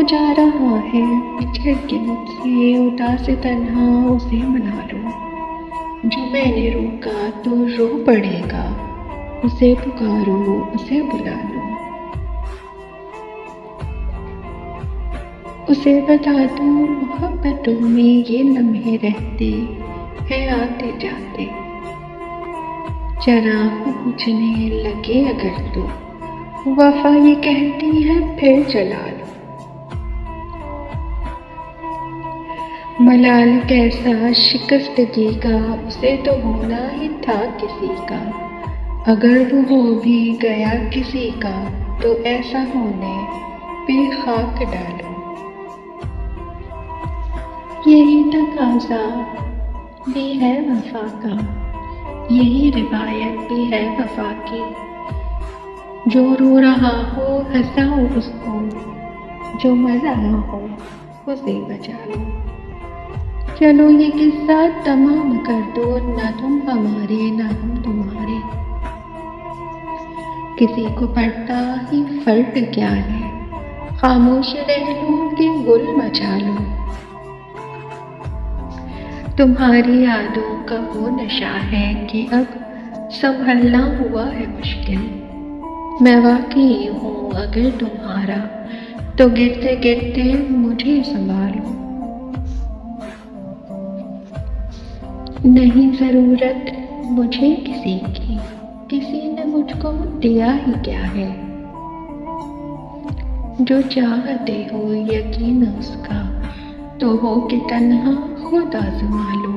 جا رہا ہے بچھڑ کے مجھ سے، اداس تنہا اسے منا لو، جو میں نے روکا تو رو پڑے گا، اسے پکارو اسے بلا لو، اسے بتا دو محبتوں میں یہ لمحے رہتے ہیں آتے جاتے، چراغ بجھنے لگے اگر تو وفا یہ کہتی ہے پھر جلا لو، ملال کیسا شکستگی کا اسے تو ہونا ہی تھا کسی کا، اگر وہ ہو بھی گیا کسی کا تو ایسا ہونے پہ خاک ڈالو، یہی تقاضا بھی ہے وفا کا، یہی روایت بھی ہے وفا کی، جو رو رہا ہو ہنساؤ اس کو، جو مر رہا ہو اسے بچا لو، چلو یہ قصہ تمام کر دو، نہ تم ہمارے نہ ہم تمہارے، کسی کو پڑتا ہی فرق کیا ہے، خاموش رہ لو کہ گل مچا لو، تمہاری یادوں کا وہ نشہ ہے کہ اب سنبھلنا ہوا ہے مشکل، میں واقعی ہوں اگر تمہارا تو گرتے گرتے مجھے سنبھالو، نہیں ضرورت مجھے کسی کی، کسی نے مجھ کو دیا ہی کیا ہے، جو چاہتے ہو یقین اس کا تو ہو کہ تنہا خود آزما لو،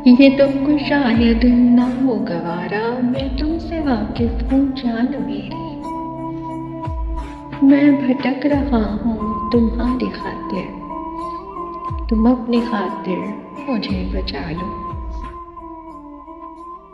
یہ تم کو شاید نہ ہو گوارا، میں تم سے واقف ہوں جان میری، میں بھٹک رہا ہوں تمہاری خاطر، تم اپنی خاطر مجھے بچا لو۔